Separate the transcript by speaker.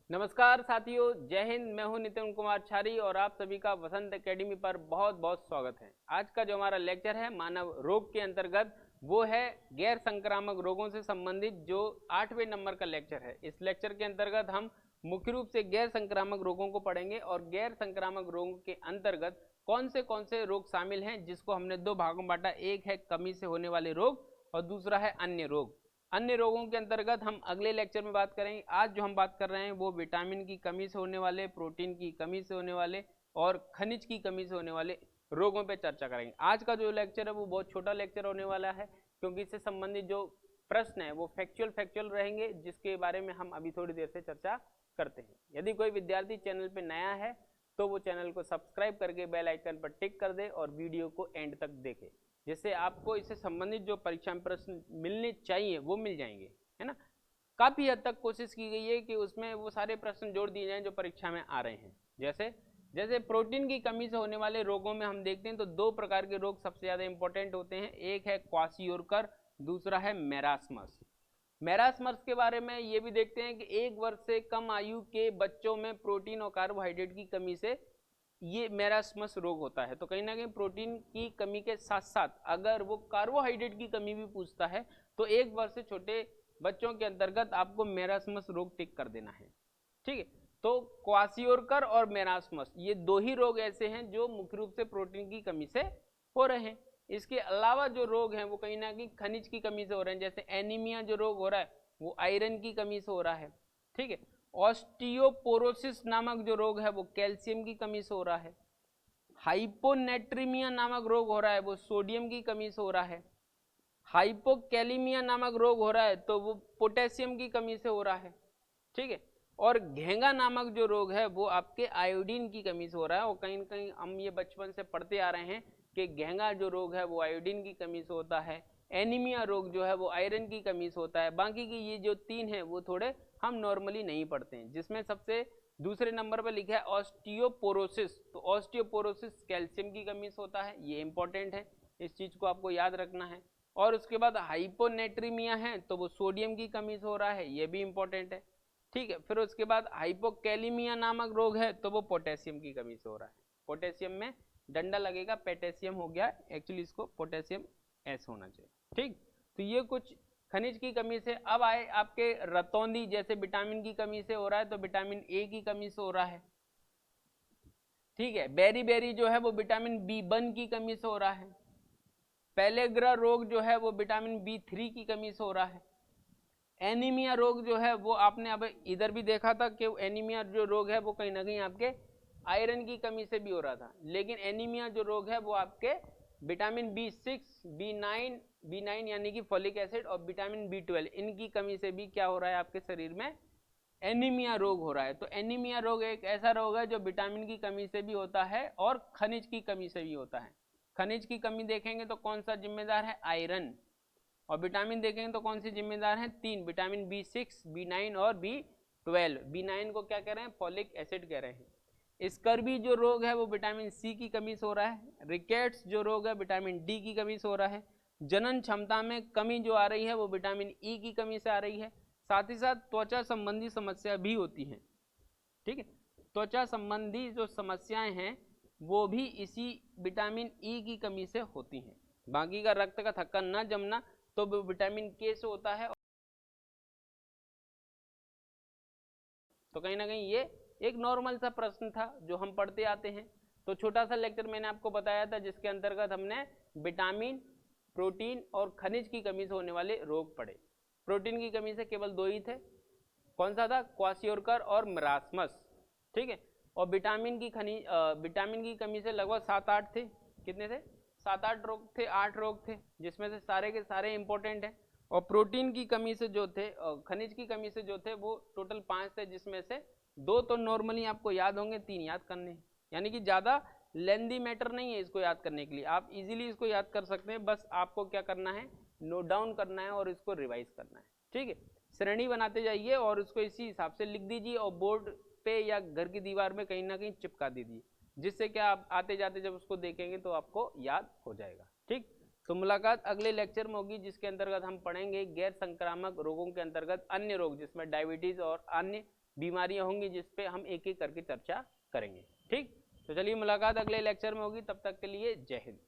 Speaker 1: नमस्कार साथियों, जय हिंद। मैं हूं नितिन कुमार छारी और आप सभी का वसंत एकेडमी पर बहुत बहुत स्वागत है। आज का जो हमारा लेक्चर है मानव रोग के अंतर्गत वो है गैर संक्रामक रोगों से संबंधित जो 8वें नंबर का लेक्चर है। इस लेक्चर के अंतर्गत हम मुख्य रूप से गैर संक्रामक रोगों को पढ़ेंगे और गैर संक्रामक रोगों के अंतर्गत कौन से रोग शामिल हैं, जिसको हमने दो भागों में बांटा। एक है कमी से होने वाले रोग और दूसरा है अन्य रोग। अन्य रोगों के अंतर्गत हम अगले लेक्चर में बात करेंगे। आज जो हम बात कर रहे हैं वो विटामिन की कमी से होने वाले, प्रोटीन की कमी से होने वाले और खनिज की कमी से होने वाले रोगों पे चर्चा करेंगे। आज का जो लेक्चर है वो बहुत छोटा लेक्चर होने वाला है, क्योंकि इससे संबंधित जो प्रश्न है वो फैक्चुअल रहेंगे, जिसके बारे में हम अभी थोड़ी देर से चर्चा करते हैं। यदि कोई विद्यार्थी चैनल पर नया है तो वो चैनल को सब्सक्राइब करके बेल आइकन पर टिक कर दे और वीडियो को एंड तक देखे, जिससे आपको इससे संबंधित जो परीक्षा में प्रश्न मिलने चाहिए वो मिल जाएंगे, है ना। काफ़ी हद तक कोशिश की गई है कि उसमें वो सारे प्रश्न जोड़ दिए जाएं जो परीक्षा में आ रहे हैं। जैसे प्रोटीन की कमी से होने वाले रोगों में हम देखते हैं तो दो प्रकार के रोग सबसे ज़्यादा इंपॉर्टेंट होते हैं। एक है क्वाशियोरकर, दूसरा है मेरास्मस। मेरास्मस के बारे में ये भी देखते हैं कि 1 वर्ष से कम आयु के बच्चों में प्रोटीन और कार्बोहाइड्रेट की कमी से ये मेरास्मस रोग होता है। तो कहीं ना कहीं प्रोटीन की कमी के साथ साथ अगर वो कार्बोहाइड्रेट की कमी भी पूछता है तो 1 वर्ष से छोटे बच्चों के अंतर्गत आपको मेरास्मस रोग टिक कर देना है। ठीक है, तो क्वाशियोरकर और मेरास्मस ये दो ही रोग ऐसे हैं जो मुख्य रूप से प्रोटीन की कमी से हो रहे हैं। इसके अलावा जो रोग हैं वो कहीं ना कहीं खनिज की कमी से हो रहे हैं। जैसे एनीमिया जो रोग हो रहा है वो आयरन की कमी से हो रहा है। ठीक है, ऑस्टियोपोरोसिस नामक जो रोग है वो कैल्शियम की कमी से हो रहा है। हाइपोनेट्रीमिया नामक रोग हो रहा है वो सोडियम की कमी से हो रहा है। हाइपोकैलीमिया नामक रोग हो रहा है तो वो पोटेशियम की कमी से हो रहा है। ठीक है, और घेंगा नामक जो रोग है वो आपके आयोडीन की कमी से हो रहा है। और कहीं ना कहीं हम ये बचपन से पढ़ते आ रहे हैं कि घेंगा जो रोग है वो आयोडीन की कमी से होता है। एनीमिया रोग जो है वो आयरन की कमी से होता है। बाकी की ये जो 3 है वो थोड़े हम नॉर्मली नहीं पढ़ते हैं, जिसमें सबसे दूसरे नंबर पर लिखा है ऑस्टियोपोरोसिस। तो ऑस्टियोपोरोसिस कैल्शियम की कमी से होता है, ये इंपॉर्टेंट है, इस चीज को आपको याद रखना है। और उसके बाद हाइपोनेट्रीमिया है तो वो सोडियम की कमी से हो रहा है, ये भी इंपॉर्टेंट है। ठीक है, फिर उसके बाद हाइपोकैलीमिया नामक रोग है तो वो पोटेशियम की कमी से हो रहा है। पोटेशियम में डंडा लगेगा, पोटेशियम हो गया, एक्चुअली इसको पोटेशियम एस होना चाहिए। ठीक, तो ये कुछ खनिज की कमी से। अब आए आपके रतौंधी, जैसे विटामिन की कमी से हो रहा है तो विटामिन ए की कमी से हो रहा है। ठीक है, बेरी बेरी जो है वो विटामिन B1 की कमी से हो रहा है। पेलेग्रा रोग जो है वो विटामिन B3 की कमी से हो रहा है। एनीमिया रोग जो है वो आपने अब इधर भी देखा था कि एनीमिया जो रोग है वो कहीं ना कहीं आपके आयरन की कमी से भी हो रहा था, लेकिन एनीमिया जो रोग है वो आपके विटामिन B6, B9 यानी कि फॉलिक एसिड और विटामिन B12 इनकी कमी से भी क्या हो रहा है, आपके शरीर में एनीमिया रोग हो रहा है। तो एनीमिया रोग एक ऐसा रोग है जो विटामिन की कमी से भी होता है और खनिज की कमी से भी होता है। खनिज की कमी देखेंगे तो कौन सा जिम्मेदार है, आयरन। और विटामिन देखेंगे तो कौन सी जिम्मेदार है, 3, विटामिन B6, B9 और B12। B9 को क्या कह रहे हैं, फॉलिक एसिड कह रहे हैं। स्कर्वी जो रोग है वो विटामिन सी की कमी से हो रहा है। रिकेट्स जो रोग है विटामिन डी की कमी से हो रहा है। जनन क्षमता में कमी जो आ रही है वो विटामिन ई की कमी से आ रही है। साथ ही साथ त्वचा संबंधी समस्या भी होती हैं। ठीक है, त्वचा संबंधी जो समस्याएं हैं वो भी इसी विटामिन ई की कमी से होती हैं। बाकी का रक्त का थक्का न जमना तो वो विटामिन के से होता है। तो कहीं ना कहीं ये एक नॉर्मल सा प्रश्न था जो हम पढ़ते आते हैं। तो छोटा सा लेक्चर मैंने आपको बताया था जिसके अंतर्गत हमने विटामिन, प्रोटीन और खनिज की कमी से होने वाले रोग पढ़े। प्रोटीन की कमी से केवल 2 ही थे, कौन सा था, क्वाशियोरकर और मरास्मस। ठीक है, और विटामिन की कमी से लगभग 7-8 थे। कितने थे, 7-8 रोग थे, 8 रोग थे, जिसमें से सारे के सारे इंपॉर्टेंट हैं। और प्रोटीन की कमी से जो थे, खनिज की कमी से जो थे वो टोटल 5 थे, जिसमें से 2 तो नॉर्मली आपको याद होंगे, 3 याद करने हैं। यानी कि ज़्यादा लेंदी मैटर नहीं है इसको याद करने के लिए, आप इजीली इसको याद कर सकते हैं। बस आपको क्या करना है, नोट डाउन करना है और इसको रिवाइज करना है। ठीक है, श्रेणी बनाते जाइए और उसको इसी हिसाब से लिख दीजिए और बोर्ड पे या घर की दीवार में कहीं ना कहीं चिपका दीजिए, जिससे क्या आप आते जाते जब उसको देखेंगे तो आपको याद हो जाएगा। ठीक, तो मुलाकात अगले लेक्चर में होगी, जिसके अंतर्गत हम पढ़ेंगे गैर संक्रामक रोगों के अंतर्गत अन्य रोग, जिसमें डायबिटीज और अन्य बीमारियां होंगी जिस पे हम एक एक करके चर्चा करेंगे। ठीक, तो चलिए मुलाकात अगले लेक्चर में होगी, तब तक के लिए जय हिंद।